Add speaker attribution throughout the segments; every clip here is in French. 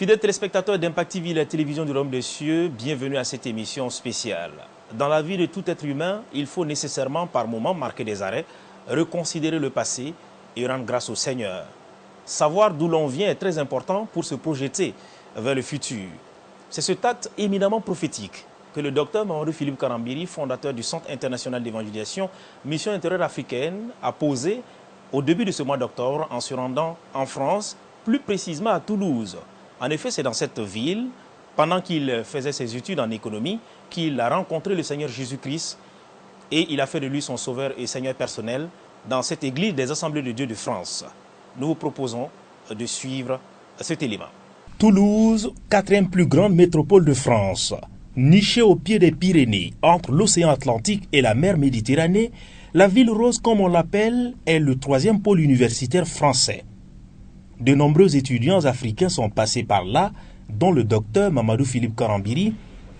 Speaker 1: Fidèles téléspectateurs d'Impact TV, la télévision du Royaume des Cieux, bienvenue à cette émission spéciale. Dans la vie de tout être humain, il faut nécessairement par moments marquer des arrêts, reconsidérer le passé et rendre grâce au Seigneur. Savoir d'où l'on vient est très important pour se projeter vers le futur. C'est cet acte éminemment prophétique que le docteur Mamadou Philippe Karambiri, fondateur du Centre international d'évangélisation Mission intérieure africaine, a posé au début de ce mois d'octobre en se rendant en France, plus précisément à Toulouse. En effet, c'est dans cette ville, pendant qu'il faisait ses études en économie, qu'il a rencontré le Seigneur Jésus-Christ et il a fait de lui son sauveur et Seigneur personnel dans cette église des Assemblées de Dieu de France. Nous vous proposons de suivre cet élément. Toulouse, quatrième plus grande métropole de France. Nichée au pied des Pyrénées, entre l'océan Atlantique et la mer Méditerranée, la ville rose, comme on l'appelle, est le troisième pôle universitaire français. De nombreux étudiants africains sont passés par là, dont le docteur Mamadou Philippe Karambiri,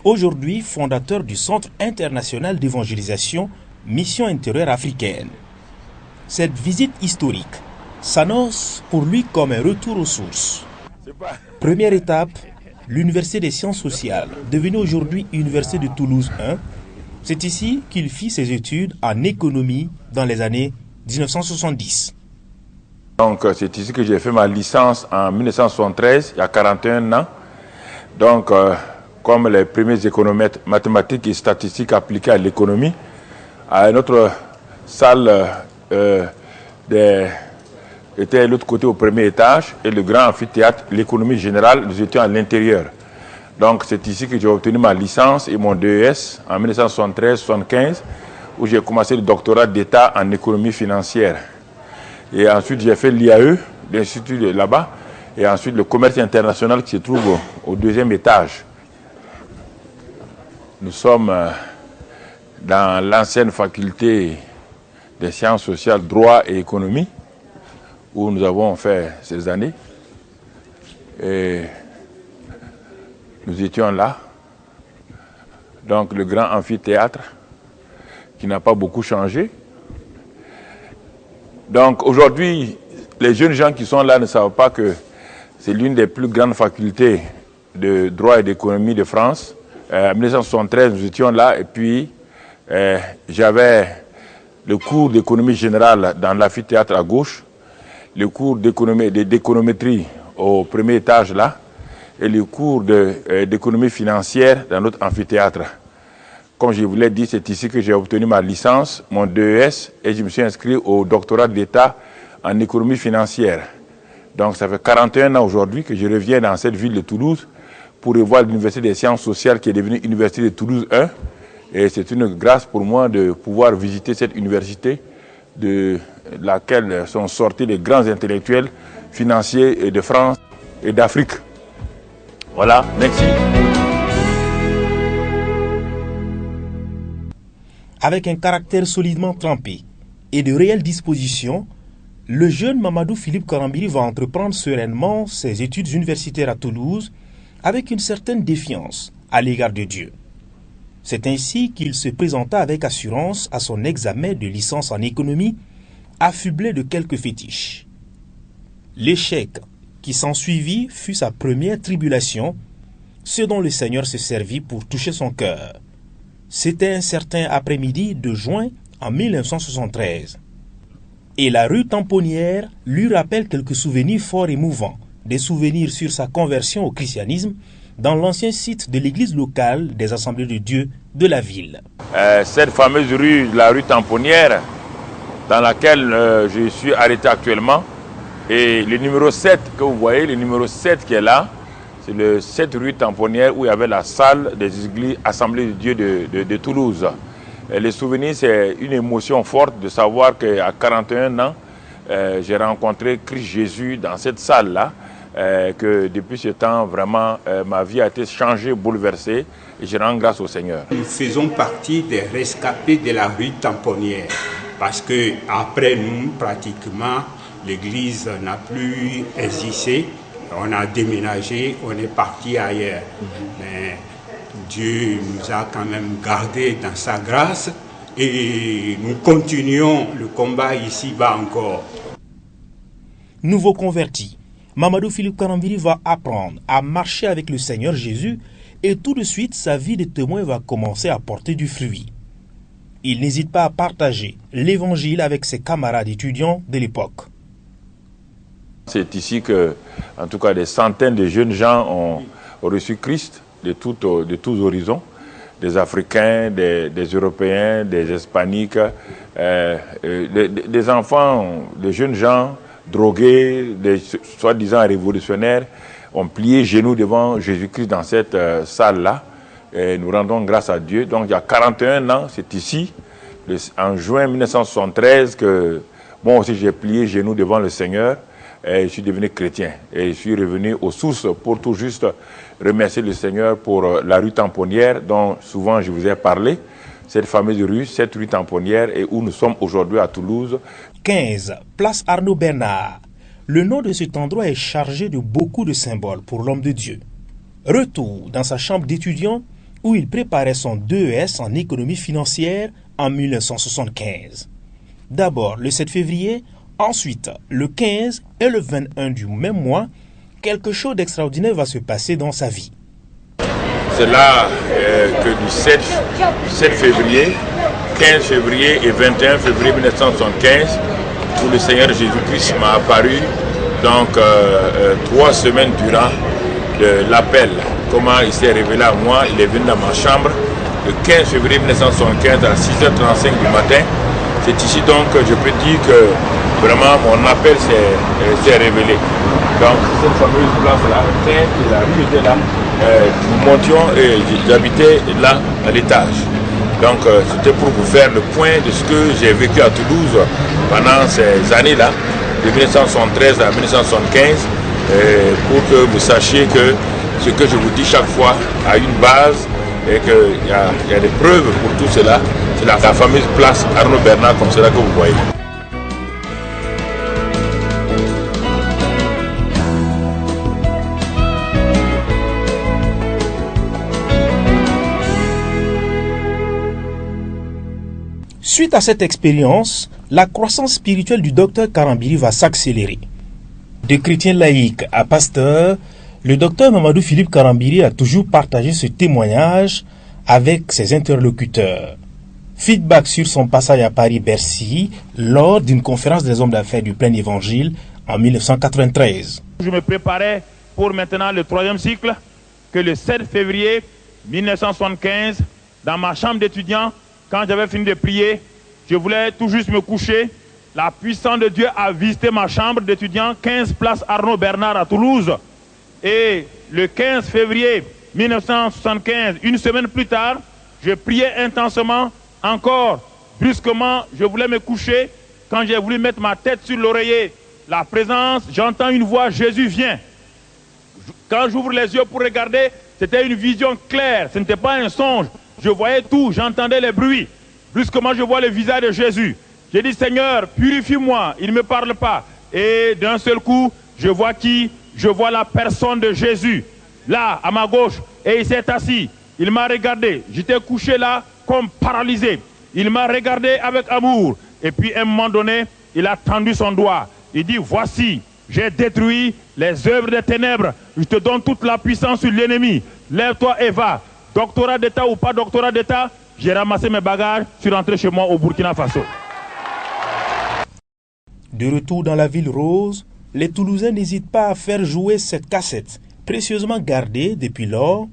Speaker 1: aujourd'hui fondateur du Centre international d'évangélisation Mission intérieure africaine. Cette visite historique s'annonce pour lui comme un retour aux sources. Première étape, l'Université des sciences sociales, devenue aujourd'hui Université de Toulouse 1. C'est ici qu'il fit ses études en économie dans les années 1970.
Speaker 2: Donc c'est ici que j'ai fait ma licence en 1973, il y a 41 ans. Donc comme les premiers économètres mathématiques et statistiques appliquées à l'économie, à notre salle était à l'autre côté au premier étage et le grand amphithéâtre, l'économie générale, nous étions à l'intérieur. Donc c'est ici que j'ai obtenu ma licence et mon DES en 1973-75 où j'ai commencé le doctorat d'État en économie financière. Et ensuite, j'ai fait l'IAE, l'institut là-bas, et ensuite le commerce international qui se trouve au deuxième étage. Nous sommes dans l'ancienne faculté des sciences sociales, droit et économie, où nous avons fait ces années. Et nous étions là, donc le grand amphithéâtre, qui n'a pas beaucoup changé. Donc aujourd'hui, les jeunes gens qui sont là ne savent pas que c'est l'une des plus grandes facultés de droit et d'économie de France. En 1973, nous étions là et puis j'avais le cours d'économie générale dans l'amphithéâtre à gauche, le cours d'économétrie au premier étage là et le cours d'économie financière dans notre amphithéâtre. Comme je vous l'ai dit, c'est ici que j'ai obtenu ma licence, mon DES, et je me suis inscrit au doctorat d'État en économie financière. Donc ça fait 41 ans aujourd'hui que je reviens dans cette ville de Toulouse pour revoir l'Université des sciences sociales qui est devenue Université de Toulouse 1. Et c'est une grâce pour moi de pouvoir visiter cette université de laquelle sont sortis les grands intellectuels financiers de France et d'Afrique. Voilà, merci.
Speaker 1: Avec un caractère solidement trempé et de réelles dispositions, le jeune Mamadou Philippe Karambiri va entreprendre sereinement ses études universitaires à Toulouse avec une certaine défiance à l'égard de Dieu. C'est ainsi qu'il se présenta avec assurance à son examen de licence en économie, affublé de quelques fétiches. L'échec qui s'ensuivit fut sa première tribulation, ce dont le Seigneur se servit pour toucher son cœur. C'était un certain après-midi de juin en 1973. Et la rue Tamponnière lui rappelle quelques souvenirs forts émouvants, des souvenirs sur sa conversion au christianisme dans l'ancien site de l'église locale des Assemblées de Dieu de la ville.
Speaker 2: Cette fameuse rue, la rue Tamponnière, dans laquelle je suis arrêté actuellement, et le numéro 7 que vous voyez, le numéro 7 qui est là, c'est cette rue Tamponnière où il y avait la salle des églises Assemblées de Dieu de Toulouse. Et les souvenirs, c'est une émotion forte de savoir qu'à 41 ans, j'ai rencontré Christ Jésus dans cette salle-là, que depuis ce temps, vraiment, ma vie a été changée, bouleversée, et je rends grâce au Seigneur.
Speaker 3: Nous faisons partie des rescapés de la rue Tamponnière, parce que après nous, pratiquement, l'église n'a plus existé. On a déménagé, on est parti ailleurs. Mais Dieu nous a quand même gardés dans sa grâce et nous continuons le combat ici-bas encore.
Speaker 1: Nouveau converti, Mamadou Philippe Karambiri va apprendre à marcher avec le Seigneur Jésus et tout de suite sa vie de témoin va commencer à porter du fruit. Il n'hésite pas à partager l'évangile avec ses camarades étudiants de l'époque.
Speaker 2: C'est ici que, en tout cas, des centaines de jeunes gens ont reçu Christ de tous horizons, des Africains, des Européens, des Hispaniques, des enfants, des jeunes gens drogués, des soi-disant révolutionnaires, ont plié genoux devant Jésus-Christ dans cette salle-là. Et nous rendons grâce à Dieu. Donc il y a 41 ans, c'est ici, en juin 1973, que moi aussi j'ai plié genoux devant le Seigneur. Et je suis devenu chrétien. Et je suis revenu aux sources pour tout juste remercier le Seigneur pour la rue Tamponnière dont souvent je vous ai parlé. Cette fameuse rue, cette rue Tamponnière, et où nous sommes aujourd'hui à Toulouse.
Speaker 1: 15, place Arnaud Bernard. Le nom de cet endroit est chargé de beaucoup de symboles pour l'homme de Dieu. Retour dans sa chambre d'étudiant où il préparait son DES en économie financière en 1975. D'abord le 7 février, ensuite le 15 et le 21 du même mois, quelque chose d'extraordinaire va se passer dans sa vie.
Speaker 2: C'est là que du 7 février, 15 février et 21 février 1975, où le Seigneur Jésus-Christ m'a apparu, donc 3 semaines durant l'appel. Comment il s'est révélé à moi, il est venu dans ma chambre le 15 février 1975 à 6h35 du matin. C'est ici donc que je peux dire que vraiment mon appel s'est révélé. Donc cette fameuse place-là, la rue était là, nous montions et j'habitais là à l'étage. Donc c'était pour vous faire le point de ce que j'ai vécu à Toulouse pendant ces années-là, de 1973 à 1975, pour que vous sachiez que ce que je vous dis chaque fois a une base et qu'il y a des preuves pour tout cela. C'est la fameuse place Arnaud Bernard, comme cela que vous voyez.
Speaker 1: Suite à cette expérience, la croissance spirituelle du docteur Karambiri va s'accélérer. De chrétien laïque à pasteur, le docteur Mamadou Philippe Karambiri a toujours partagé ce témoignage avec ses interlocuteurs. Feedback sur son passage à Paris-Bercy lors d'une conférence des hommes d'affaires du plein évangile en 1993.
Speaker 4: Je me préparais pour maintenant le 3e cycle que le 7 février 1975, dans ma chambre d'étudiant, quand j'avais fini de prier, je voulais tout juste me coucher. La puissance de Dieu a visité ma chambre d'étudiant, 15 place Arnaud Bernard à Toulouse. Et le 15 février 1975, une semaine plus tard, je priais intensément, encore brusquement, je voulais me coucher. Quand j'ai voulu mettre ma tête sur l'oreiller, la présence, j'entends une voix, Jésus vient. Quand j'ouvre les yeux pour regarder, c'était une vision claire, ce n'était pas un songe. Je voyais tout, j'entendais les bruits. Brusquement, je vois le visage de Jésus. J'ai dit, Seigneur, purifie-moi. Il ne me parle pas. Et d'un seul coup, je vois qui? Je vois la personne de Jésus, là, à ma gauche. Et il s'est assis. Il m'a regardé. J'étais couché là, comme paralysé. Il m'a regardé avec amour. Et puis, à un moment donné, il a tendu son doigt. Il dit, voici, j'ai détruit les œuvres des ténèbres. Je te donne toute la puissance sur l'ennemi. Lève-toi et va. Doctorat d'État ou pas doctorat d'État, j'ai ramassé mes bagages, je suis rentré chez moi au Burkina Faso.
Speaker 1: De retour dans la ville rose, les Toulousains n'hésitent pas à faire jouer cette cassette, précieusement gardée depuis lors.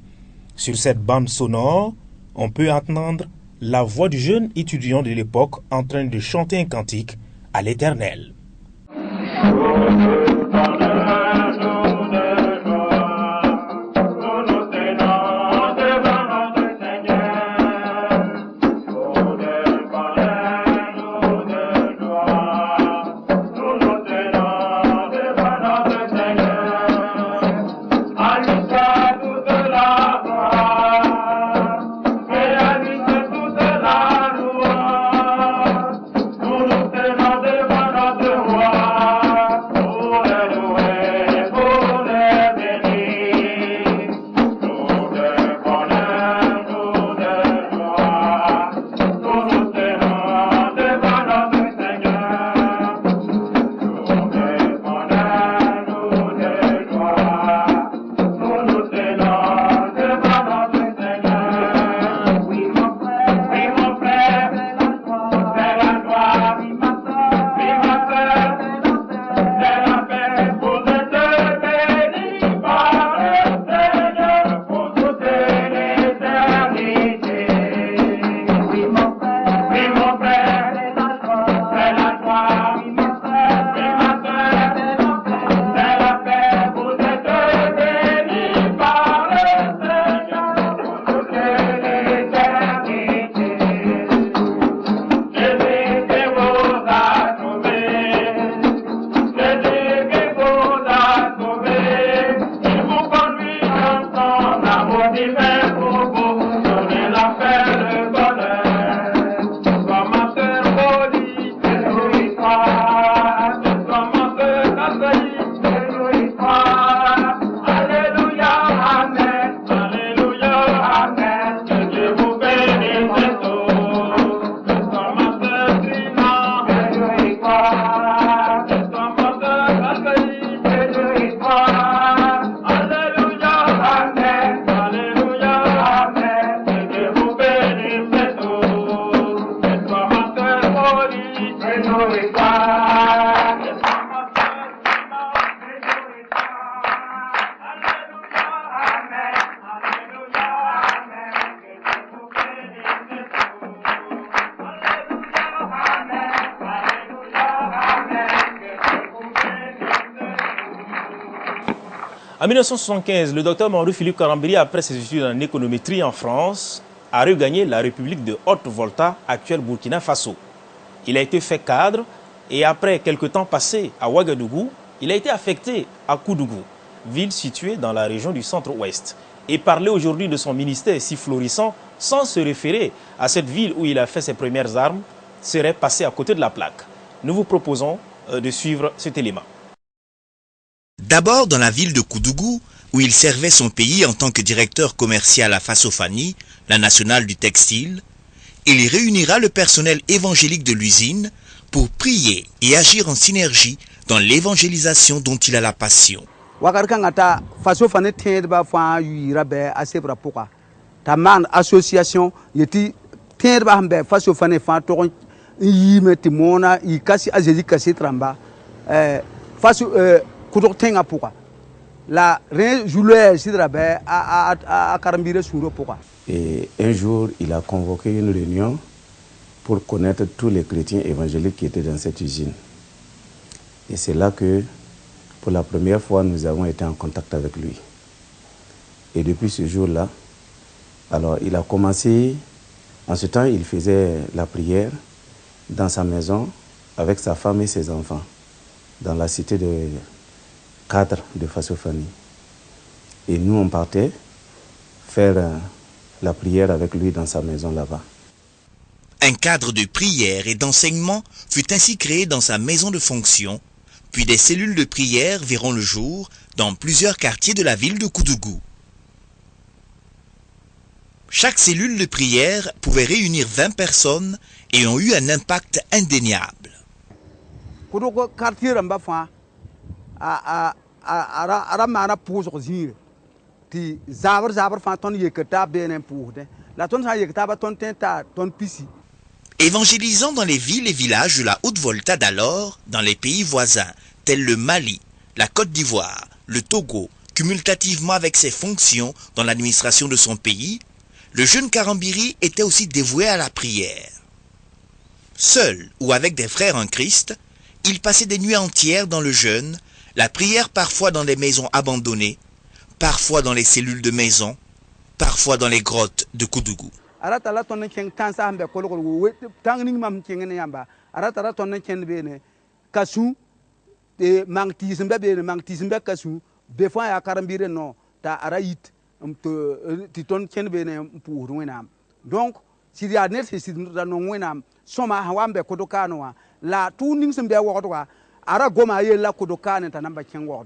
Speaker 1: Sur cette bande sonore, on peut entendre la voix du jeune étudiant de l'époque en train de chanter un cantique à l'Éternel. En 1975, le docteur Mamadou-Philippe Karambiri, après ses études en économétrie en France, a regagné la République de Haute-Volta, actuelle Burkina Faso. Il a été fait cadre et après quelques temps passés à Ouagadougou, il a été affecté à Koudougou, ville située dans la région du centre-ouest. Et parler aujourd'hui de son ministère si florissant sans se référer à cette ville où il a fait ses premières armes serait passer à côté de la plaque. Nous vous proposons de suivre cet élément.
Speaker 5: D'abord dans la ville de Koudougou, où il servait son pays en tant que directeur commercial à Fasofani, la nationale du textile, il réunira le personnel évangélique de l'usine pour prier et agir en synergie dans l'évangélisation dont il a la passion.
Speaker 6: Association
Speaker 7: Et un jour, il a convoqué une réunion pour connaître tous les chrétiens évangéliques qui étaient dans cette usine. Et c'est là que, pour la première fois, nous avons été en contact avec lui. Et depuis ce jour-là, alors il a commencé, en ce temps, il faisait la prière dans sa maison avec sa femme et ses enfants, dans la cité de cadre de Fasofani. Et nous, on partait faire la prière avec lui dans sa maison là-bas.
Speaker 5: Un cadre de prière et d'enseignement fut ainsi créé dans sa maison de fonction, puis des cellules de prière verront le jour dans plusieurs quartiers de la ville de Koudougou. Chaque cellule de prière pouvait réunir 20 personnes et ont eu un impact indéniable. Évangélisant dans les villes et villages de la Haute-Volta d'alors, dans les pays voisins, tels le Mali, la Côte d'Ivoire, le Togo, cumulativement avec ses fonctions dans l'administration de son pays, le jeune Karambiri était aussi dévoué à la prière. Seul ou avec des frères en Christ, il passait des nuits entières dans le jeûne, la prière parfois dans des maisons abandonnées, parfois dans les cellules de maison, parfois dans les grottes de Koudougou.
Speaker 6: Donc, s'il y a nécessité de nous soma hawambe kodokano la tout ningsembe wordwa ara goma yela kodokane tanamba kengo.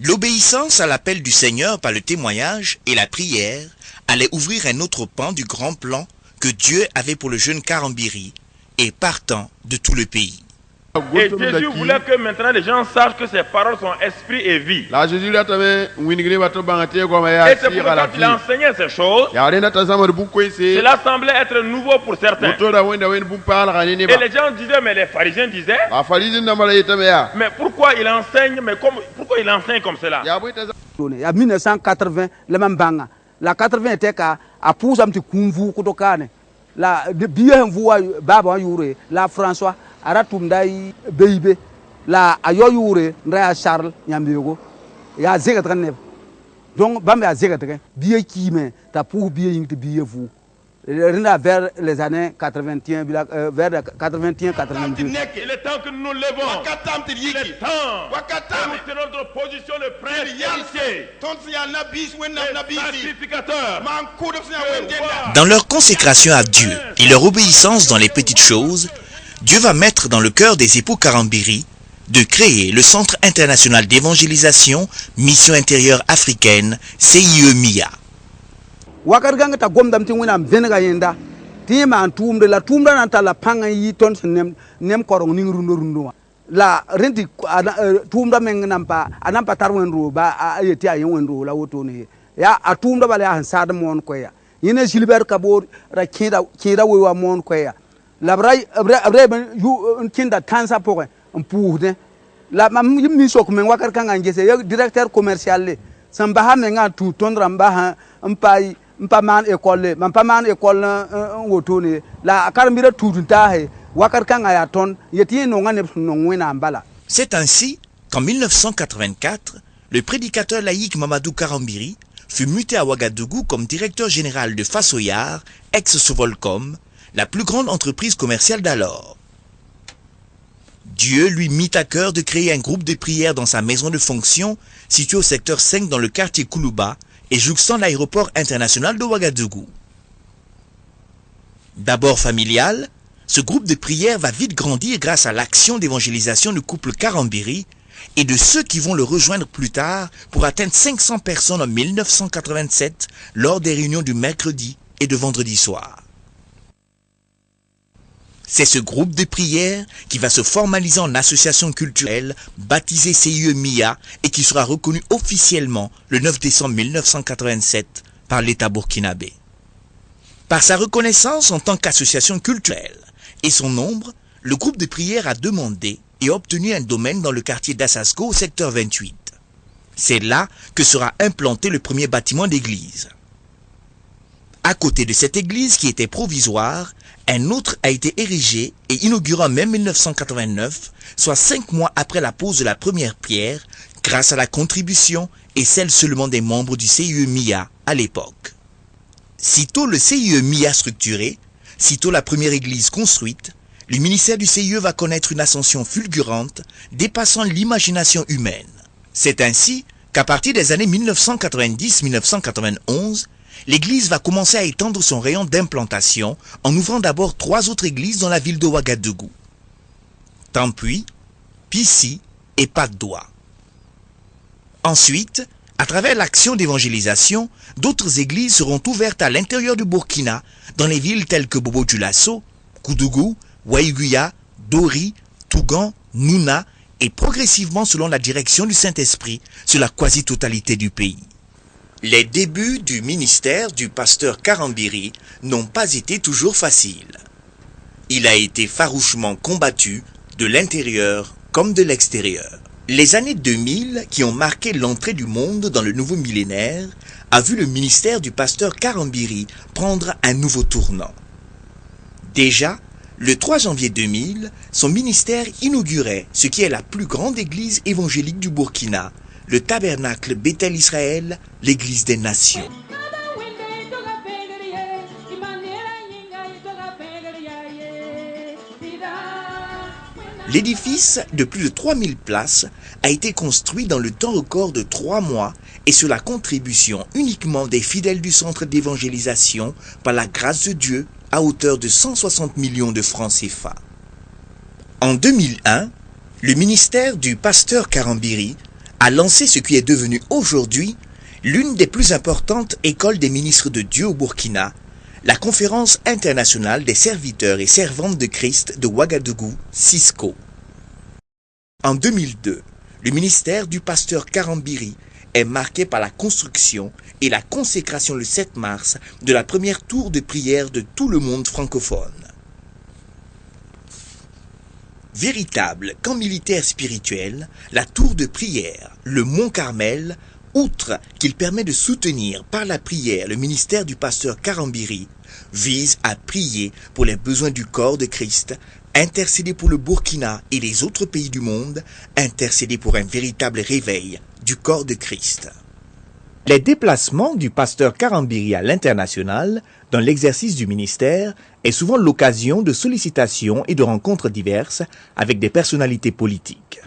Speaker 5: L'obéissance à l'appel du Seigneur par le témoignage et la prière allait ouvrir un autre pan du grand plan que Dieu avait pour le jeune Karambiri et partant de tout le pays.
Speaker 4: Et Jésus voulait que maintenant les gens sachent que ses paroles sont esprit et vie. Et c'est pourquoi il enseignait ces choses. Cela semblait être nouveau pour certains. Et les gens disaient, mais les pharisiens disaient, mais pourquoi il enseigne, pourquoi il enseigne comme cela?
Speaker 6: Il y a 1980, le même banga. La 80 était qu'à pousse un petit coup kutokane. La bien voix baba yure, la François. Aratumdai Beibe, la Ayoyure, Ndaya Charles, Yambigo, ya Zegatran. Donc, Bamba Zegatran, bien qui me, ta pour bien to be vous. vers les années 81, vers 81-92.
Speaker 4: Il est temps que nous nous levons. Il est temps que nous tenons notre position de prince héritier, de sacrificateur.
Speaker 5: Dans leur consécration à Dieu et leur obéissance dans les petites choses, Dieu va mettre dans le cœur des époux Karambiri de créer le Centre international d'évangélisation Mission intérieure africaine, CIE MIA.
Speaker 6: Wakar ganga ta gomdam tin wina mzenga yenda ti ma tumde la tumda nan ta la panga yi ton nem korong ning rundo la renti tumda meng nampa anampa tarwen ro ba ayeti ayen wen la woto ne ya atumda bale han sad mon ko ya yene Gilbert Kabor ra kida we wa mon ko ya la bray yu kinda tansa poke mpude la mam mi sok men wakar kanga ngese directeur commercial le samba ha menga tu tondra mba mpai mpaman école mpaman école wotone la karmira tutunta he wakar kanga ya ton yeti no ngane no ngwena mbala.
Speaker 5: C'est ainsi qu'en 1984, le prédicateur laïque Mamadou Karambiri fut muté à Ouagadougou comme directeur général de Fassoyar, ex-Sovolcom, la plus grande entreprise commerciale d'alors. Dieu lui mit à cœur de créer un groupe de prière dans sa maison de fonction située au secteur 5 dans le quartier Koulouba et jouxtant l'aéroport international de Ouagadougou. D'abord familial, ce groupe de prière va vite grandir grâce à l'action d'évangélisation du couple Karambiri et de ceux qui vont le rejoindre plus tard pour atteindre 500 personnes en 1987 lors des réunions du mercredi et de vendredi soir. C'est ce groupe de prière qui va se formaliser en association culturelle baptisée CIE MIA et qui sera reconnu officiellement le 9 décembre 1987 par l'État burkinabé. Par sa reconnaissance en tant qu'association culturelle et son nombre, le groupe de prière a demandé et obtenu un domaine dans le quartier d'Assasco au secteur 28. C'est là que sera implanté le premier bâtiment d'église. À côté de cette église qui était provisoire, un autre a été érigé et inauguré en mai 1989, soit 5 mois après la pose de la première pierre, grâce à la contribution et celle seulement des membres du CIE MIA à l'époque. Sitôt le CIE MIA structuré, sitôt la première église construite, le ministère du CIE va connaître une ascension fulgurante, dépassant l'imagination humaine. C'est ainsi qu'à partir des années 1990-1991, l'église va commencer à étendre son rayon d'implantation en ouvrant d'abord 3 autres églises dans la ville de Ouagadougou. Tampuy, Pissi et Patte-d'Oie. Ensuite, à travers l'action d'évangélisation, d'autres églises seront ouvertes à l'intérieur du Burkina, dans les villes telles que Bobo-Dioulasso, Koudougou, Waïguya, Dori, Tougan, Nouna et progressivement selon la direction du Saint-Esprit sur la quasi-totalité du pays. Les débuts du ministère du pasteur Karambiri n'ont pas été toujours faciles. Il a été farouchement combattu de l'intérieur comme de l'extérieur. Les années 2000, qui ont marqué l'entrée du monde dans le nouveau millénaire, a vu le ministère du pasteur Karambiri prendre un nouveau tournant. Déjà, le 3 janvier 2000, son ministère inaugurait ce qui est la plus grande église évangélique du Burkina, le tabernacle Bethel Israël, l'église des nations. L'édifice de plus de 3000 places a été construit dans le temps record de 3 mois et sur la contribution uniquement des fidèles du centre d'évangélisation par la grâce de Dieu à hauteur de 160 millions de francs CFA. En 2001, le ministère du pasteur Karambiri a lancé ce qui est devenu aujourd'hui l'une des plus importantes écoles des ministres de Dieu au Burkina, la Conférence internationale des serviteurs et servantes de Christ de Ouagadougou, CISCO. En 2002, le ministère du pasteur Karambiri est marqué par la construction et la consécration le 7 mars de la première tour de prière de tout le monde francophone. Véritable camp militaire spirituel, la tour de prière, le Mont Carmel, outre qu'il permet de soutenir par la prière le ministère du pasteur Karambiri, vise à prier pour les besoins du corps de Christ, intercéder pour le Burkina et les autres pays du monde, intercéder pour un véritable réveil du corps de Christ. Les déplacements du pasteur Karambiri à l'international, dans l'exercice du ministère, est souvent l'occasion de sollicitations et de rencontres diverses avec des personnalités politiques.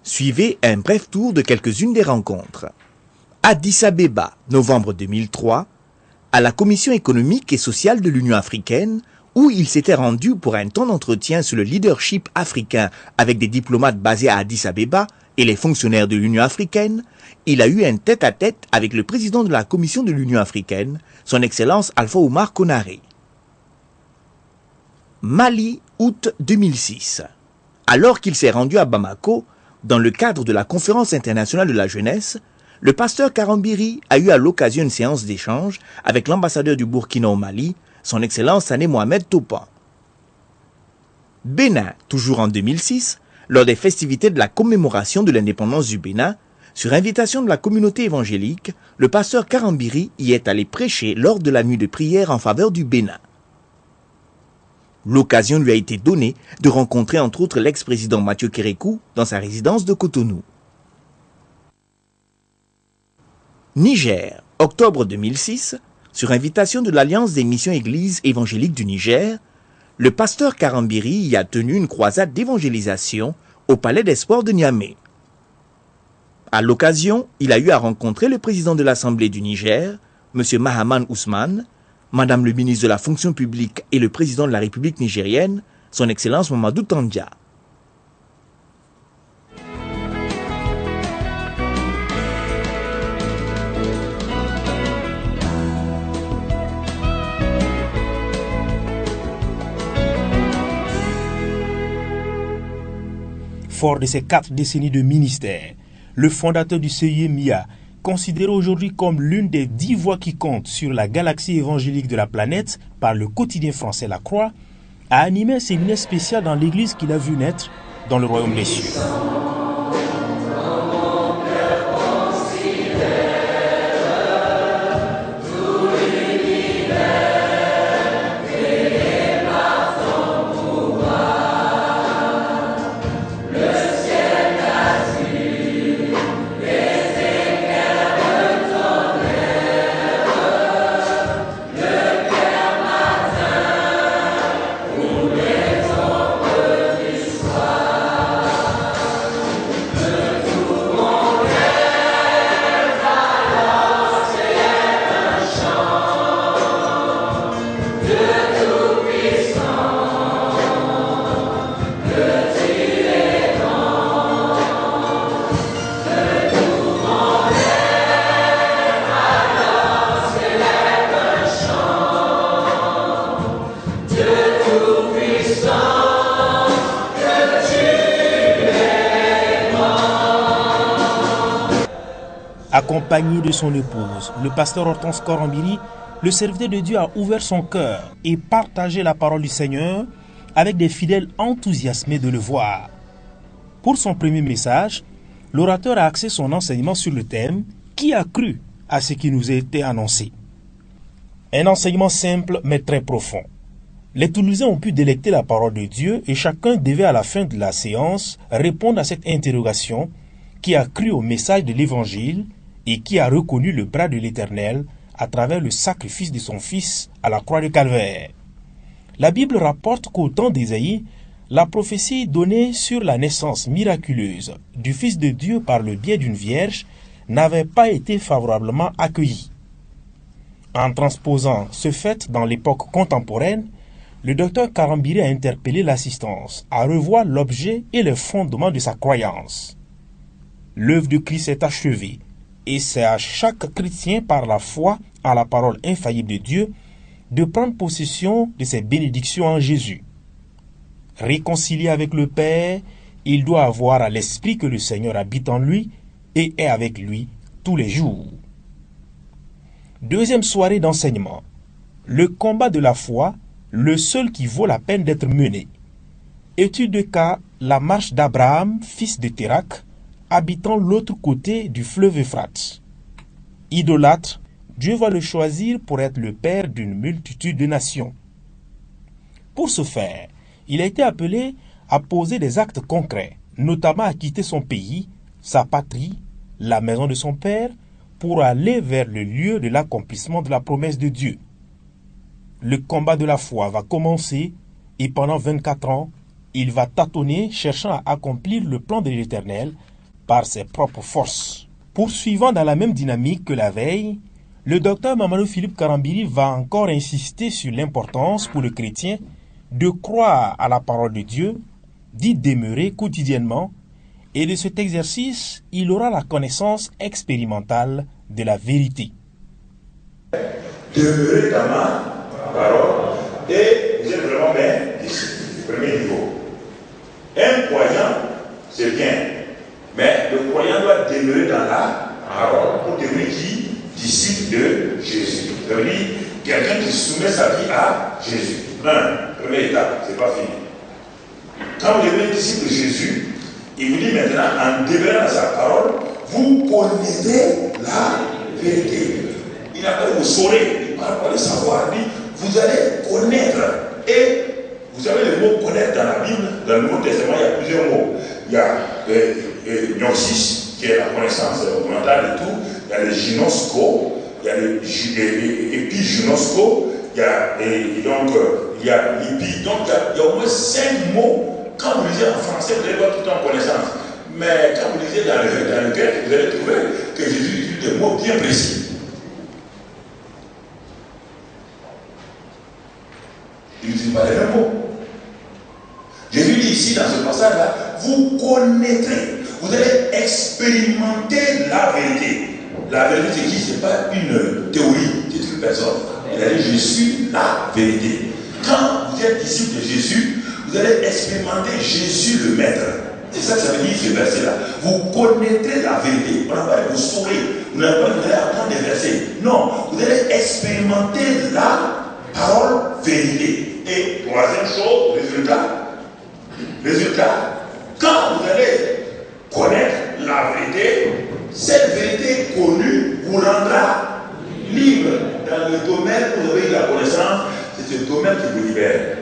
Speaker 5: Suivez un bref tour de quelques-unes des rencontres. Addis Abeba, novembre 2003, à la Commission économique et sociale de l'Union africaine, où il s'était rendu pour un temps d'entretien sur le leadership africain avec des diplomates basés à Addis Abeba et les fonctionnaires de l'Union africaine, il a eu un tête-à-tête avec le président de la Commission de l'Union africaine, son Excellence Alpha Oumar Konaré. Mali, août 2006. Alors qu'il s'est rendu à Bamako, dans le cadre de la Conférence internationale de la jeunesse, le pasteur Karambiri a eu à l'occasion une séance d'échange avec l'ambassadeur du Burkina au Mali, son Excellence Sané Mohamed Topan. Bénin, toujours en 2006, lors des festivités de la commémoration de l'indépendance du Bénin, sur invitation de la communauté évangélique, le pasteur Karambiri y est allé prêcher lors de la nuit de prière en faveur du Bénin. L'occasion lui a été donnée de rencontrer entre autres l'ex-président Mathieu Kérékou dans sa résidence de Cotonou. Niger, octobre 2006, sur invitation de l'Alliance des missions églises évangéliques du Niger, le pasteur Karambiri y a tenu une croisade d'évangélisation au Palais des Sports de Niamey. À l'occasion, il a eu à rencontrer le président de l'Assemblée du Niger, M. Mahaman Ousmane, Madame le ministre de la Fonction publique et le président de la République nigérienne, son Excellence Mamadou Tandja.
Speaker 1: Fort de ces 4 décennies de ministère, le fondateur du CIMIA, considéré aujourd'hui comme l'une des 10 voix qui comptent sur la galaxie évangélique de la planète par le quotidien français La Croix, a animé un séminaire spécial dans l'église qu'il a vu naître dans le royaume des cieux. Accompagné de son épouse, le pasteur Hortense Karambiri, le serviteur de Dieu a ouvert son cœur et partagé la parole du Seigneur avec des fidèles enthousiasmés de le voir. Pour son premier message, l'orateur a axé son enseignement sur le thème « Qui a cru à ce qui nous a été annoncé ?» Un enseignement simple mais très profond. Les Toulousains ont pu délecter la parole de Dieu et chacun devait à la fin de la séance répondre à cette interrogation « Qui a cru au message de l'Évangile ?» et qui a reconnu le bras de l'Éternel à travers le sacrifice de son Fils à la croix de Calvaire. La Bible rapporte qu'au temps d'Ésaïe, la prophétie donnée sur la naissance miraculeuse du Fils de Dieu par le biais d'une vierge n'avait pas été favorablement accueillie. En transposant ce fait dans l'époque contemporaine, le docteur Karambiri a interpellé l'assistance à revoir l'objet et les fondements de sa croyance. L'œuvre de Christ est achevée, et c'est à chaque chrétien par la foi à la parole infaillible de Dieu de prendre possession de ses bénédictions en Jésus. Réconcilié avec le Père, il doit avoir à l'esprit que le Seigneur habite en lui et est avec lui tous les jours. Deuxième soirée d'enseignement. Le combat de la foi, le seul qui vaut la peine d'être mené. Étude de cas, la marche d'Abraham, fils de Térak, habitant l'autre côté du fleuve Euphrate. Idolâtre, Dieu va le choisir pour être le père d'une multitude de nations. Pour ce faire, il a été appelé à poser des actes concrets, notamment à quitter son pays, sa patrie, la maison de son père, pour aller vers le lieu de l'accomplissement de la promesse de Dieu. Le combat de la foi va commencer et pendant 24 ans, il va tâtonner cherchant à accomplir le plan de l'Éternel par ses propres forces. Poursuivant dans la même dynamique que la veille, le docteur Mamadou Philippe Karambiri va encore insister sur l'importance pour le chrétien de croire à la parole de Dieu, d'y demeurer quotidiennement, et de cet exercice, il aura la connaissance expérimentale de la vérité.
Speaker 2: Demeurer dans ma parole et vous êtes vraiment bien ici, premier niveau. Un croyant, c'est bien, mais le croyant doit demeurer dans la parole pour devenir qui? Disciple de Jésus. Ça veut dire quelqu'un qui soumet sa vie à Jésus. Première étape, c'est pas fini. Quand vous devenez disciple de Jésus, il vous dit maintenant, en demeurant dans sa parole, vous connaissez la vérité. Il n'a pas de vous saurez, il parle pas de savoir, il dit, vous allez connaître. Et vous savez le mot connaître dans la Bible, dans le Nouveau Testament, il y a plusieurs mots. Il y a gnosis, qui est la connaissance documentale et tout. Il y a le ginosko, il y a l'épiginosko, il y a l'épi. Donc il y a au moins 5 mots. Quand vous lisez en français, vous allez voir tout en connaissance. Mais quand vous lisez dans le grec, vous allez trouver que Jésus utilise des mots bien précis. Il n'utilise pas les mêmes mots. Jésus dit ici, dans ce passage-là, vous connaîtrez, vous allez expérimenter la vérité. La vérité, c'est qui? Ce n'est pas une théorie, c'est une personne. Il a dit, je suis la vérité. Quand vous êtes disciple de Jésus, vous allez expérimenter Jésus le Maître. C'est ça que ça veut dire ce verset-là. Vous connaîtrez la vérité. On n'a pas dit vous saurez. Vous n'avez pas dit vous allez apprendre des versets. Non, vous allez expérimenter la parole vérité. Et troisième chose, résultat, quand vous allez connaître la vérité, cette vérité connue vous rendra libre dans le domaine où vous avez eu la connaissance. C'est ce domaine qui vous libère.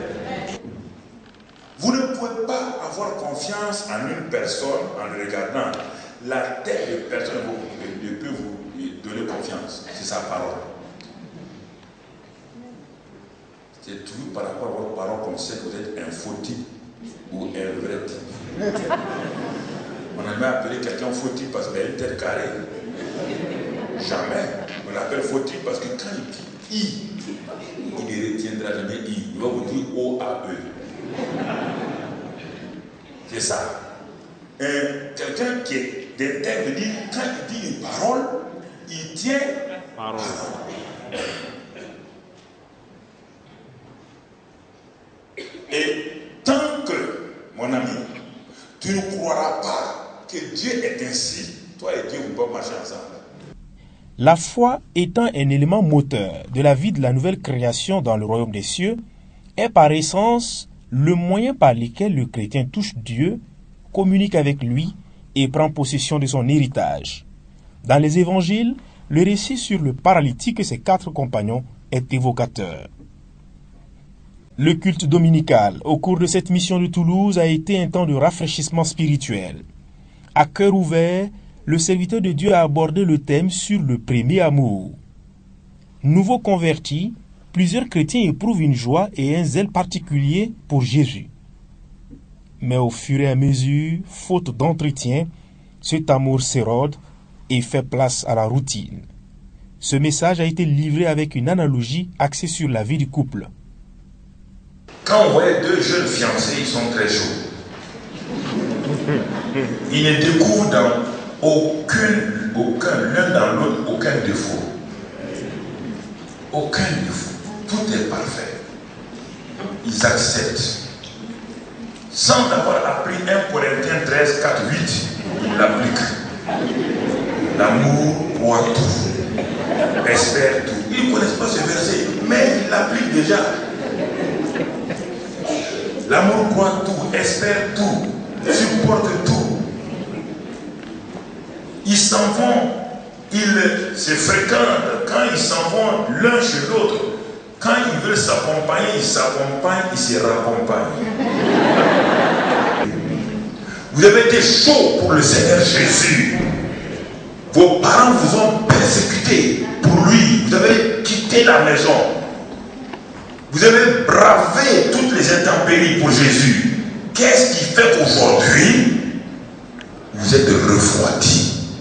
Speaker 2: Vous ne pouvez pas avoir confiance en une personne en le regardant. La tête de personne ne peut vous donner confiance. C'est sa parole. C'est toujours par rapport à votre parole qu'on sait que vous êtes un faux type ou un vrai type. On a jamais appelé quelqu'un faux type parce qu'il a une tête carrée. Jamais. On l'appelle faux type parce que quand il dit I, il ne retiendra jamais I. Il va vous dire O-A-E. C'est ça. Quelqu'un qui est d'intègre dit, quand il dit une parole, il tient parole. Et tant que, mon ami, tu ne croiras pas que Dieu est ainsi, toi et Dieu, vous pouvez marcher ensemble.
Speaker 1: La foi étant un élément moteur de la vie de la nouvelle création dans le royaume des cieux, est par essence le moyen par lequel le chrétien touche Dieu, communique avec lui et prend possession de son héritage. Dans les évangiles, le récit sur le paralytique et ses 4 compagnons est évocateur. Le culte dominical au cours de cette mission de Toulouse a été un temps de rafraîchissement spirituel. À cœur ouvert, le serviteur de Dieu a abordé le thème sur le premier amour. Nouveau converti, plusieurs chrétiens éprouvent une joie et un zèle particulier pour Jésus. Mais au fur et à mesure, faute d'entretien, cet amour s'érode et fait place à la routine. Ce message a été livré avec une analogie axée sur la vie du couple.
Speaker 2: Quand on voit 2 jeunes fiancés, ils sont très chauds. Ils ne découvrent dans l'un dans l'autre, aucun défaut. Aucun défaut. Tout est parfait. Ils acceptent. Sans avoir appris 1 Corinthiens 13, 4, 8, ils l'appliquent. L'amour croit tout, espère tout. Ils ne connaissent pas ce verset, mais ils l'appliquent déjà. L'amour croit tout, espère tout, supporte tout. Ils s'en vont, ils se fréquentent. Quand ils s'en vont l'un chez l'autre, quand ils veulent s'accompagner, ils s'accompagnent, ils se raccompagnent. Vous avez été chaud pour le Seigneur Jésus.
Speaker 8: Vos parents vous ont persécuté pour lui. Vous avez quitté la maison. Vous avez bravé toutes les intempéries pour Jésus. Qu'est-ce qui fait qu'aujourd'hui, vous êtes refroidi?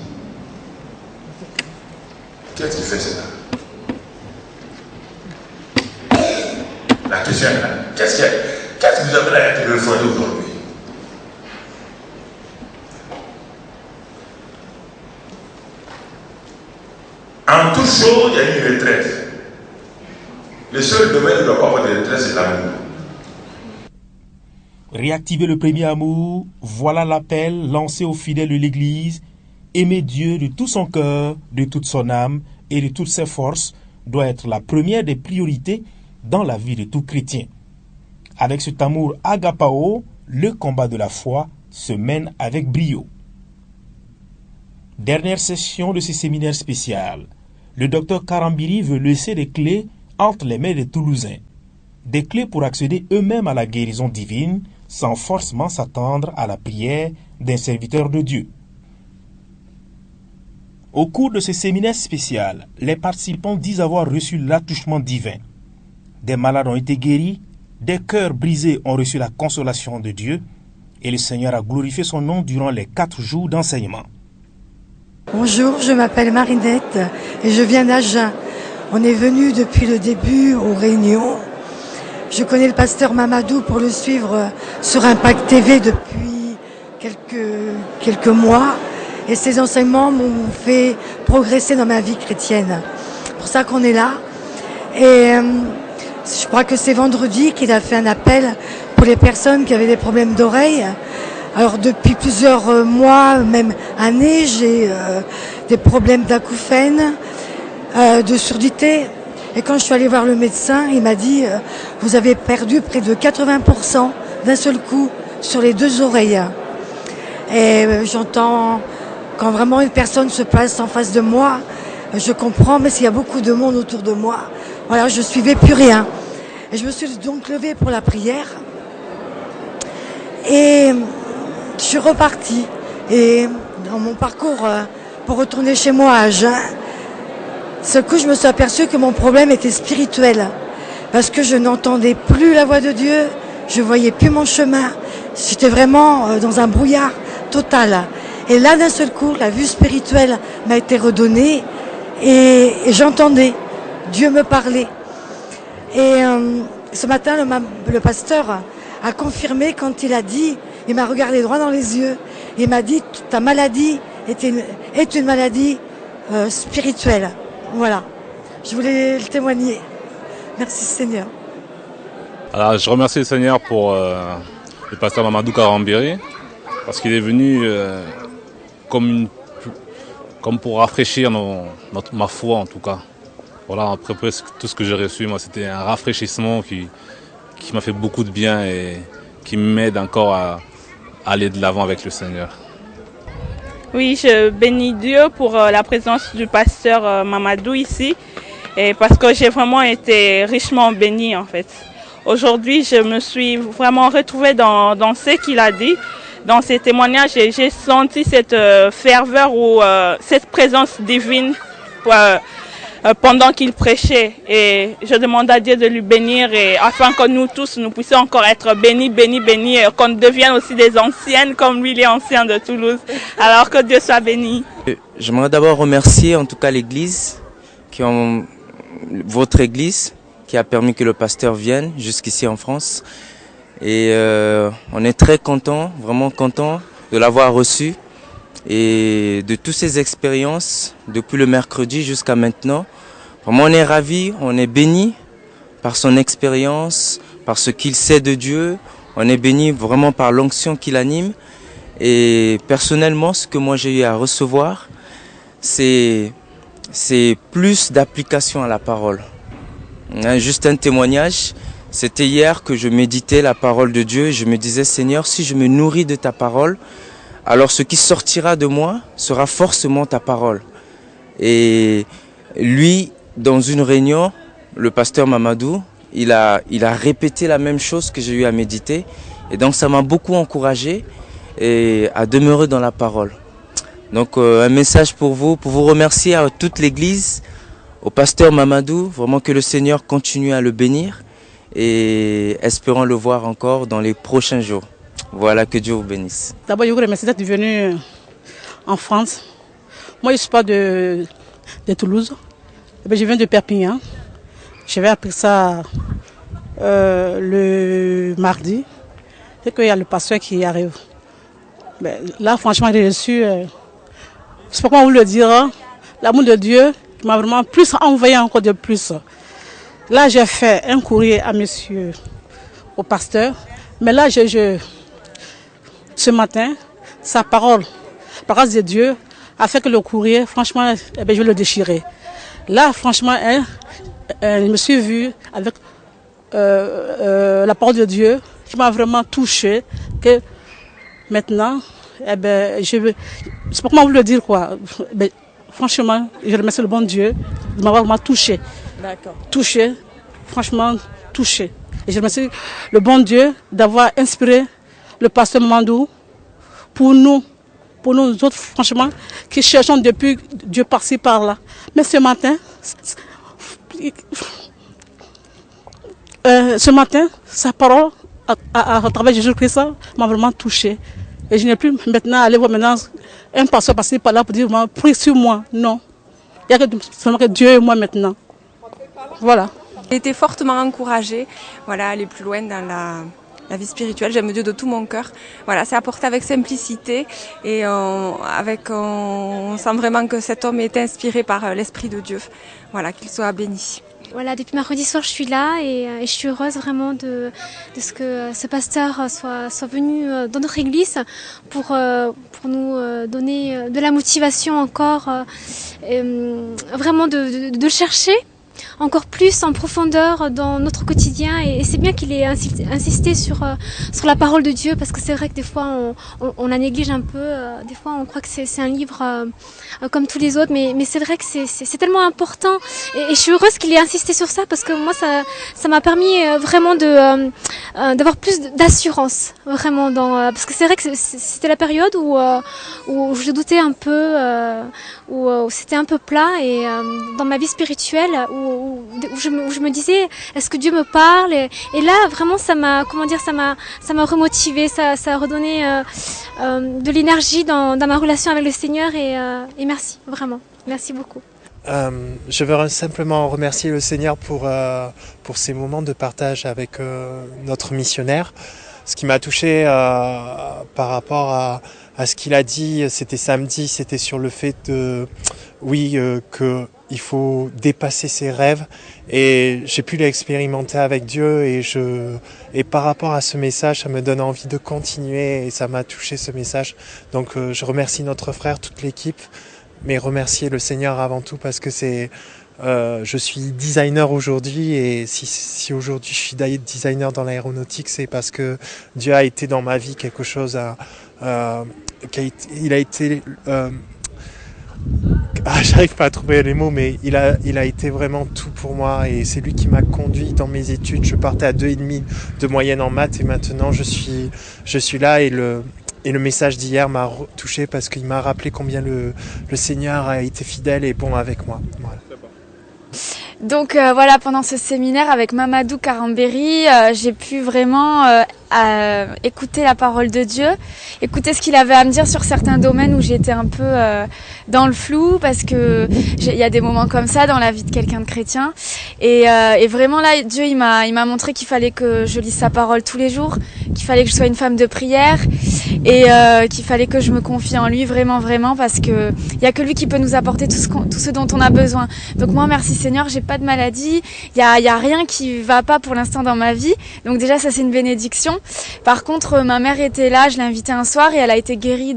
Speaker 8: Qu'est-ce qui fait cela? La question est là. Qu'est-ce que vous avez à être refroidi aujourd'hui? En toute chose, il y a une retraite. Le seul domaine où il n'y a pas de retraite, c'est l'amour.
Speaker 1: Réactiver le premier amour, voilà l'appel lancé aux fidèles de l'Église. Aimer Dieu de tout son cœur, de toute son âme et de toutes ses forces doit être la première des priorités dans la vie de tout chrétien. Avec cet amour agapao, le combat de la foi se mène avec brio. Dernière session de ce séminaire spécial. Le docteur Karambiri veut laisser des clés entre les mains des Toulousains. Des clés pour accéder eux-mêmes à la guérison divine sans forcément s'attendre à la prière d'un serviteur de Dieu. Au cours de ce séminaire spécial, les participants disent avoir reçu l'attouchement divin. Des malades ont été guéris, des cœurs brisés ont reçu la consolation de Dieu et le Seigneur a glorifié son nom durant les 4 jours d'enseignement.
Speaker 9: Bonjour, je m'appelle Marinette et je viens d'Agen. On est venu depuis le début aux réunions. Je connais le pasteur Mamadou pour le suivre sur Impact TV depuis quelques mois. Et ses enseignements m'ont fait progresser dans ma vie chrétienne. C'est pour ça qu'on est là. Et je crois que c'est vendredi qu'il a fait un appel pour les personnes qui avaient des problèmes d'oreille. Alors depuis plusieurs mois, même années, j'ai des problèmes d'acouphènes, de surdité. Et quand je suis allée voir le médecin, il m'a dit « Vous avez perdu près de 80% d'un seul coup sur les 2 oreilles ». Et j'entends, quand vraiment une personne se place en face de moi, je comprends, mais s'il y a beaucoup de monde autour de moi, voilà, je ne suivais plus rien. Et je me suis donc levée pour la prière. Et je suis repartie. Et dans mon parcours pour retourner chez moi à Agen, ce coup, je me suis aperçue que mon problème était spirituel. Parce que je n'entendais plus la voix de Dieu, je voyais plus mon chemin. J'étais vraiment dans un brouillard total. Et là, d'un seul coup, la vue spirituelle m'a été redonnée et j'entendais. Dieu me parlait. Et ce matin, le pasteur a confirmé quand il a dit, il m'a regardé droit dans les yeux, il m'a dit « Ta maladie est une maladie spirituelle ». Voilà, je voulais le témoigner. Merci Seigneur.
Speaker 10: Alors, je remercie le Seigneur pour le pasteur Mamadou Karambiri, parce qu'il est venu comme pour rafraîchir ma foi en tout cas. Voilà, après tout ce que j'ai reçu, moi c'était un rafraîchissement qui m'a fait beaucoup de bien et qui m'aide encore à aller de l'avant avec le Seigneur.
Speaker 11: Oui, je bénis Dieu pour la présence du pasteur Mamadou ici, et parce que j'ai vraiment été richement bénie en fait. Aujourd'hui, je me suis vraiment retrouvée dans ce qu'il a dit, dans ses témoignages, et j'ai senti cette ferveur ou cette présence divine pendant qu'il prêchait. Et je demande à Dieu de lui bénir, et afin que nous tous, nous puissions encore être bénis, et qu'on devienne aussi des anciennes comme lui, il est ancien de Toulouse. Alors que Dieu soit béni.
Speaker 12: J'aimerais d'abord remercier en tout cas l'Église, votre Église, qui a permis que le pasteur vienne jusqu'ici en France. Et on est très content, vraiment content de l'avoir reçu et de toutes ces expériences depuis le mercredi jusqu'à maintenant. Vraiment, on est ravis, on est bénis par son expérience, par ce qu'il sait de Dieu. On est bénis vraiment par l'onction qui l'anime. Et personnellement, ce que moi j'ai eu à recevoir, c'est plus d'application à la parole. Juste un témoignage. C'était hier que je méditais la parole de Dieu et je me disais, Seigneur, si je me nourris de ta parole, alors ce qui sortira de moi sera forcément ta parole. Et lui, dans une réunion, le pasteur Mamadou, il a répété la même chose que j'ai eu à méditer. Et donc ça m'a beaucoup encouragé à demeurer dans la parole. Donc un message pour vous remercier à toute l'église, au pasteur Mamadou, vraiment que le Seigneur continue à le bénir et espérons le voir encore dans les prochains jours. Voilà, que Dieu vous bénisse.
Speaker 13: D'abord, je vous remercie d'être venu en France. Moi, je ne suis pas de Toulouse, je viens de Perpignan. J'avais appris ça le mardi, c'est qu'il y a le pasteur qui arrive. Mais là, franchement, j'ai reçu, je ne sais pas comment vous le dire, hein, l'amour de Dieu qui m'a vraiment plus envoyé encore de plus. Là, j'ai fait un courrier à monsieur, au pasteur, mais là, ce matin, sa parole, la grâce de Dieu, a fait que le courrier, franchement, je vais le déchirer. Là, franchement, je me suis vue avec la parole de Dieu qui m'a vraiment touchée. Que maintenant, je ne sais pas comment vous le dire, quoi. Mais, franchement, je remercie le bon Dieu de m'avoir vraiment touchée. D'accord. Touchée, franchement, touchée. Et je remercie le bon Dieu d'avoir inspiré le pasteur Mamadou pour nous autres, franchement, qui cherchons depuis Dieu par-ci, par-là. Mais ce matin, sa parole, à travers Jésus-Christ, m'a vraiment touchée. Et je n'ai plus maintenant aller voir maintenant un pasteur passer par là pour dire, prie sur moi. Non. Il n'y a seulement que Dieu et moi maintenant. Voilà.
Speaker 14: J'ai été fortement encouragée, voilà, à aller plus loin dans la vie spirituelle. J'aime Dieu de tout mon cœur. Voilà, c'est apporté avec simplicité et on sent vraiment que cet homme est inspiré par l'Esprit de Dieu. Voilà, qu'il soit béni.
Speaker 15: Voilà, depuis mercredi soir, je suis là et je suis heureuse vraiment de ce que ce pasteur soit venu dans notre église pour nous donner de la motivation encore, vraiment de chercher encore plus en profondeur dans notre quotidien et c'est bien qu'il ait insisté sur la parole de Dieu parce que c'est vrai que des fois on la néglige un peu, des fois on croit que c'est un livre comme tous les autres mais c'est vrai que c'est tellement important et je suis heureuse qu'il ait insisté sur ça parce que moi ça m'a permis vraiment d'avoir plus d'assurance vraiment parce que c'est vrai que c'était la période où je doutais un peu, où c'était un peu plat et dans ma vie spirituelle où je me disais est-ce que Dieu me parle et là vraiment ça m'a remotivée, ça a redonné de l'énergie dans ma relation avec le Seigneur et merci vraiment, merci beaucoup.
Speaker 16: Je veux simplement remercier le Seigneur pour ces moments de partage avec notre missionnaire. Ce qui m'a touché par rapport à ce qu'il a dit, c'était samedi, c'était sur le fait qu'il faut dépasser ses rêves et j'ai pu l'expérimenter avec Dieu et par rapport à ce message, ça me donne envie de continuer et ça m'a touché ce message. Donc je remercie notre frère, toute l'équipe, mais remercier le Seigneur avant tout parce que je suis designer aujourd'hui et si aujourd'hui je suis designer dans l'aéronautique, c'est parce que Dieu a été dans ma vie quelque chose j'arrive pas à trouver les mots, mais il a été vraiment tout pour moi et c'est lui qui m'a conduit dans mes études. Je partais à 2,5 de moyenne en maths et maintenant je suis là et le message d'hier m'a touché parce qu'il m'a rappelé combien le Seigneur a été fidèle et bon avec moi. Voilà.
Speaker 17: Donc voilà, pendant ce séminaire avec Mamadou Karambéry, j'ai pu vraiment écouter la parole de Dieu, écouter ce qu'il avait à me dire sur certains domaines où j'étais un peu dans le flou parce que il y a des moments comme ça dans la vie de quelqu'un de chrétien et vraiment là Dieu il m'a montré qu'il fallait que je lise sa parole tous les jours, qu'il fallait que je sois une femme de prière et qu'il fallait que je me confie en lui vraiment parce que il y a que lui qui peut nous apporter tout ce dont on a besoin. Donc moi merci Seigneur, j'ai pas de maladie, il y a rien qui va pas pour l'instant dans ma vie. Donc déjà ça c'est une bénédiction. Par contre ma mère était là, je l'ai invitée un soir et elle a été guérie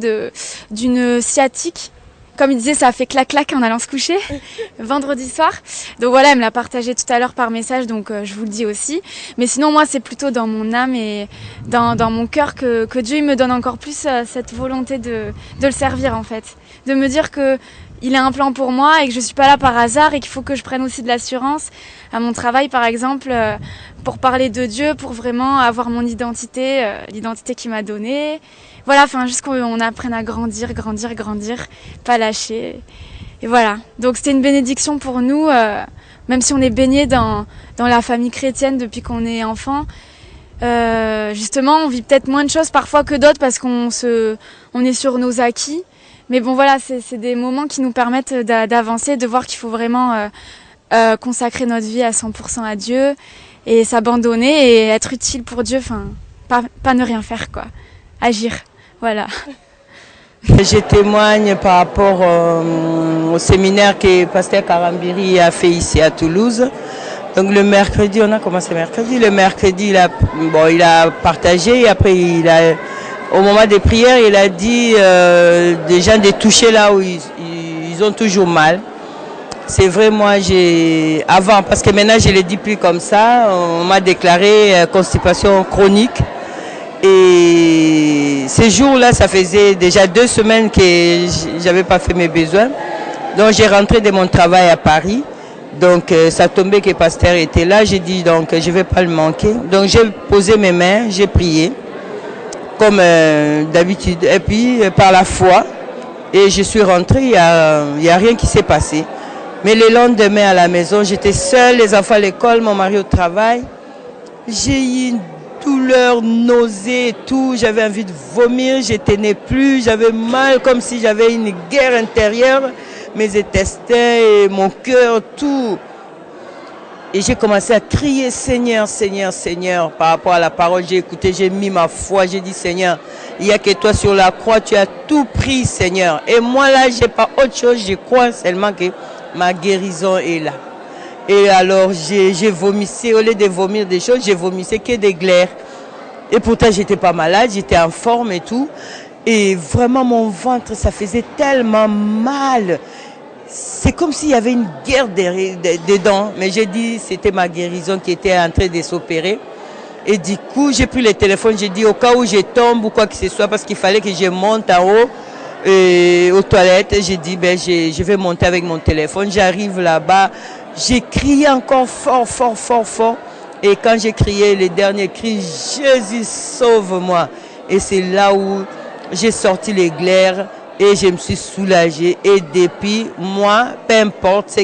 Speaker 17: d'une sciatique. Comme il disait, ça a fait clac-clac en allant se coucher vendredi soir. Donc voilà, elle me l'a partagé tout à l'heure par message, donc je vous le dis aussi. Mais sinon, moi, c'est plutôt dans mon âme et dans mon cœur que Dieu il me donne encore plus cette volonté de le servir, en fait. De me dire que il a un plan pour moi et que je suis pas là par hasard et qu'il faut que je prenne aussi de l'assurance à mon travail, par exemple, pour parler de Dieu, pour vraiment avoir mon identité, l'identité qu'il m'a donnée. Voilà, enfin, juste qu'on apprenne à grandir, pas lâcher. Et voilà. Donc c'était une bénédiction pour nous, même si on est baigné dans la famille chrétienne depuis qu'on est enfant. Justement, on vit peut-être moins de choses parfois que d'autres parce qu'on est sur nos acquis. Mais bon, voilà, c'est des moments qui nous permettent d'avancer, de voir qu'il faut vraiment consacrer notre vie à 100% à Dieu et s'abandonner et être utile pour Dieu. Enfin, pas ne rien faire, quoi. Agir, voilà.
Speaker 18: Je témoigne par rapport au séminaire que Pasteur Karambiri a fait ici à Toulouse. Donc le mercredi, on a commencé mercredi. Le mercredi, il a partagé et après, au moment des prières, il a dit des gens de toucher là où ils ont toujours mal. C'est vrai, moi, avant, parce que maintenant, je ne le dis plus comme ça, on m'a déclaré constipation chronique. Et ces jours-là, ça faisait déjà 2 semaines que je n'avais pas fait mes besoins. Donc, j'ai rentré de mon travail à Paris. Donc, ça tombait que le pasteur était là. J'ai dit, donc, je ne vais pas le manquer. Donc, j'ai posé mes mains, j'ai prié, comme d'habitude. Et puis, par la foi, et je suis rentrée, il n'y a rien qui s'est passé. Mais le lendemain, à la maison, j'étais seule, les enfants à l'école, mon mari au travail. J'ai eu une douleur, nausée et tout. J'avais envie de vomir, je ne tenais plus. J'avais mal, comme si j'avais une guerre intérieure. Mes intestins et mon cœur, tout. Et j'ai commencé à crier, Seigneur, Seigneur, Seigneur, par rapport à la parole. J'ai écouté, j'ai mis ma foi, j'ai dit, Seigneur, il n'y a que toi sur la croix, tu as tout pris, Seigneur. Et moi là, je n'ai pas autre chose, je crois seulement que ma guérison est là. Et alors, j'ai vomissé, au lieu de vomir des choses, j'ai vomissé que des glaires. Et pourtant, j'étais pas malade, j'étais en forme et tout. Et vraiment, mon ventre, ça faisait tellement mal. C'est comme s'il y avait une guerre dedans. Mais j'ai dit, c'était ma guérison qui était en train de s'opérer. Et du coup, j'ai pris le téléphone, j'ai dit, au cas où je tombe ou quoi que ce soit, parce qu'il fallait que je monte en haut aux toilettes. J'ai dit, je vais monter avec mon téléphone. J'arrive là-bas, j'ai crié encore fort, fort, fort, fort. Et quand j'ai crié le dernier cri, Jésus, sauve-moi. Et c'est là où j'ai sorti les glaires et je me suis soulagée. Et depuis, moi, peu importe ce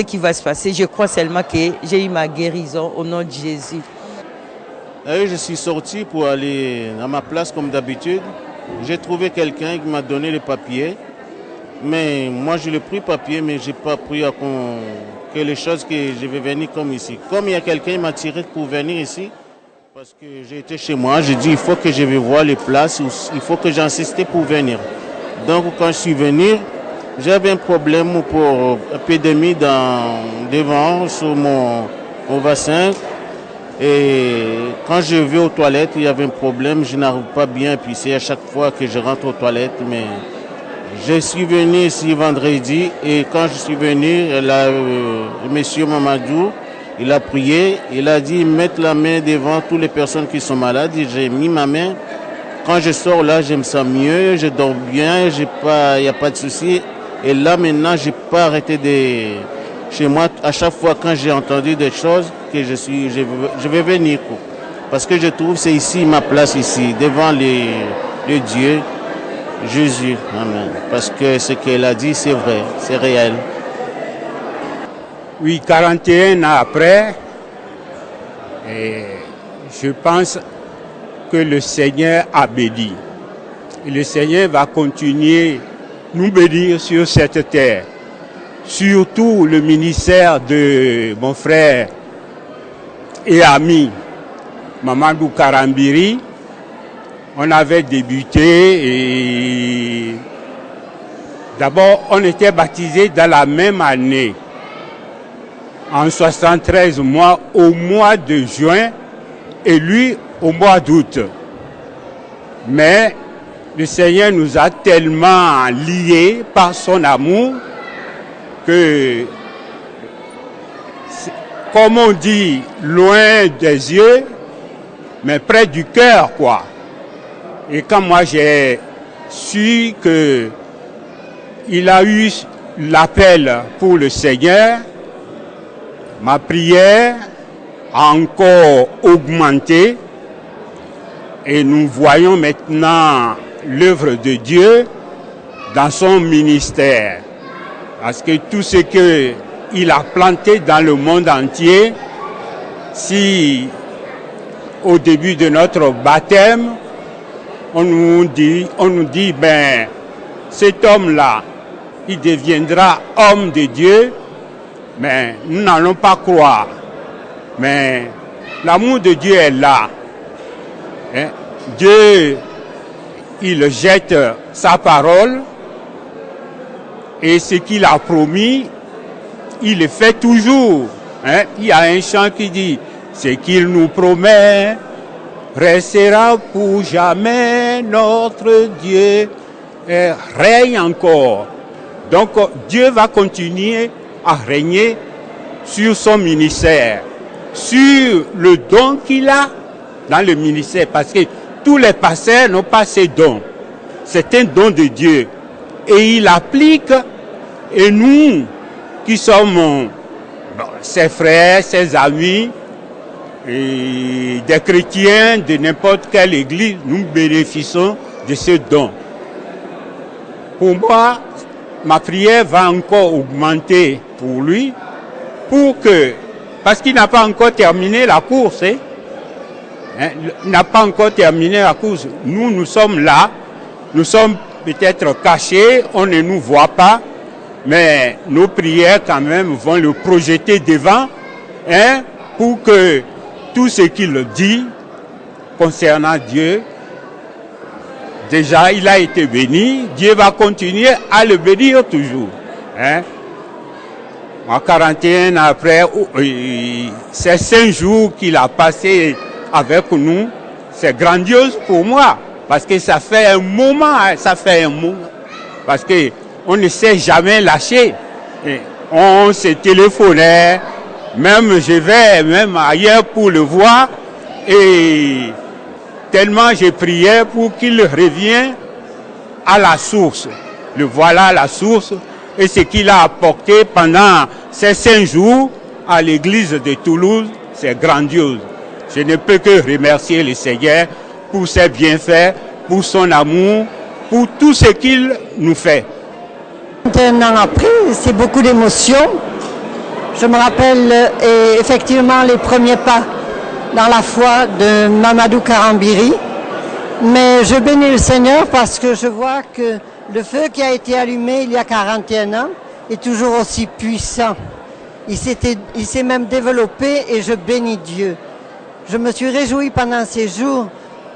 Speaker 18: qui va se passer, je crois seulement que j'ai eu ma guérison au nom de Jésus.
Speaker 19: Je suis sorti pour aller à ma place comme d'habitude. J'ai trouvé quelqu'un qui m'a donné les papiers. Mais moi, je l'ai pris papier, mais je n'ai pas pris que les choses que je vais venir comme ici. Comme il y a quelqu'un qui m'a tiré pour venir ici, parce que j'ai été chez moi, j'ai dit il faut que je vais voir les places, il faut que j'insiste pour venir. Donc quand je suis venu, j'avais un problème pour épidémie devant sur mon bassin. Et quand je vais aux toilettes, il y avait un problème, je n'arrive pas bien à pisser à chaque fois que je rentre aux toilettes. Mais je suis venu ici vendredi et quand je suis venu, monsieur Mamadou, il a prié, il a dit mettre la main devant toutes les personnes qui sont malades. J'ai mis ma main. Quand je sors là, je me sens mieux, je dors bien, il n'y a pas de souci. Et là maintenant, je n'ai pas arrêté chez moi. À chaque fois quand j'ai entendu des choses, que je vais venir. Parce que je trouve que c'est ici ma place, ici, devant le Dieu, Jésus. Amen. Parce que ce qu'elle a dit, c'est vrai, c'est réel.
Speaker 20: Oui, 41 ans après, et je pense que le Seigneur a béni. Et le Seigneur va continuer nous bénir sur cette terre. Surtout le ministère de mon frère et ami Mamadou Karambiri. On avait débuté et d'abord on était baptisés dans la même année. En 73, moi au mois de juin et lui au mois d'août. Mais le Seigneur nous a tellement liés par son amour que, comme on dit, loin des yeux, mais près du cœur, quoi. Et quand moi j'ai su que il a eu l'appel pour le Seigneur. Ma prière a encore augmenté et nous voyons maintenant l'œuvre de Dieu dans son ministère. Parce que tout ce qu'il a planté dans le monde entier, si au début de notre baptême, on nous dit, ben, cet homme-là, il deviendra homme de Dieu, mais nous n'allons pas croire. Mais l'amour de Dieu est là. Hein? Dieu, il jette sa parole et ce qu'il a promis, il le fait toujours. Hein? Il y a un chant qui dit, ce qu'il nous promet restera pour jamais, notre Dieu règne encore. Donc Dieu va continuer à régner sur son ministère, sur le don qu'il a dans le ministère, parce que tous les pasteurs n'ont pas ces dons. C'est un don de Dieu. Et il applique, et nous qui sommes ses frères, ses amis, et des chrétiens de n'importe quelle église, nous bénéficions de ce don. Pour moi, ma prière va encore augmenter pour lui, parce qu'il n'a pas encore terminé la course. Il n'a pas encore terminé la course. Nous sommes là, nous sommes peut-être cachés, on ne nous voit pas, mais nos prières quand même vont le projeter devant, pour que tout ce qu'il dit concernant Dieu, déjà il a été béni, Dieu va continuer à le bénir toujours. En 41 ans après, ces 5 jours qu'il a passé avec nous, c'est grandiose pour moi, parce que ça fait un moment, parce que on ne s'est jamais lâché. On se téléphonait, même je vais même ailleurs pour le voir, et tellement je priais pour qu'il revienne à la source. Le voilà la source, et ce qu'il a apporté pendant ces 5 jours à l'église de Toulouse, c'est grandiose. Je ne peux que remercier le Seigneur pour ses bienfaits, pour son amour, pour tout ce qu'il nous fait.
Speaker 21: 21 ans après, c'est beaucoup d'émotions. Je me rappelle effectivement les premiers pas dans la foi de Mamadou Karambiri. Mais je bénis le Seigneur parce que je vois que le feu qui a été allumé il y a 41 ans est toujours aussi puissant. Il s'est même développé et je bénis Dieu. Je me suis réjoui pendant ces jours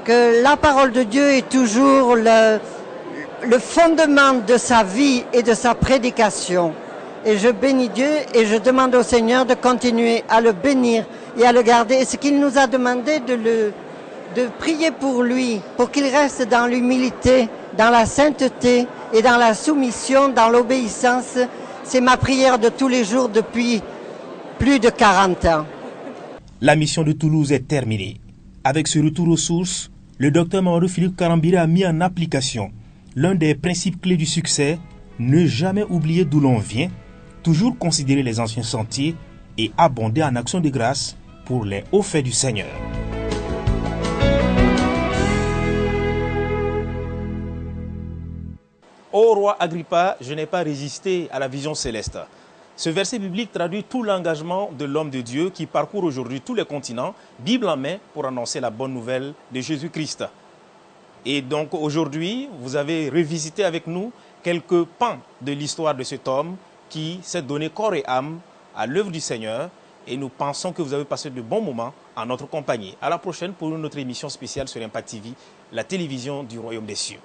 Speaker 21: que la parole de Dieu est toujours le fondement de sa vie et de sa prédication. Et je bénis Dieu et je demande au Seigneur de continuer à le bénir et à le garder. Et ce qu'il nous a demandé de prier pour lui, pour qu'il reste dans l'humilité, dans la sainteté et dans la soumission, dans l'obéissance, c'est ma prière de tous les jours depuis plus de 40 ans.
Speaker 1: La mission de Toulouse est terminée. Avec ce retour aux sources, le docteur Mamadou Philippe Karambiri a mis en application l'un des principes clés du succès, ne jamais oublier d'où l'on vient, toujours considérer les anciens sentiers et abonder en actions de grâce pour les hauts faits du Seigneur. Ô roi Agrippa, je n'ai pas résisté à la vision céleste. Ce verset biblique traduit tout l'engagement de l'homme de Dieu qui parcourt aujourd'hui tous les continents, Bible en main, pour annoncer la bonne nouvelle de Jésus-Christ. Et donc aujourd'hui, vous avez revisité avec nous quelques pans de l'histoire de cet homme qui s'est donné corps et âme à l'œuvre du Seigneur. Et nous pensons que vous avez passé de bons moments en notre compagnie. À la prochaine pour une autre émission spéciale sur Impact TV, la télévision du Royaume des Cieux.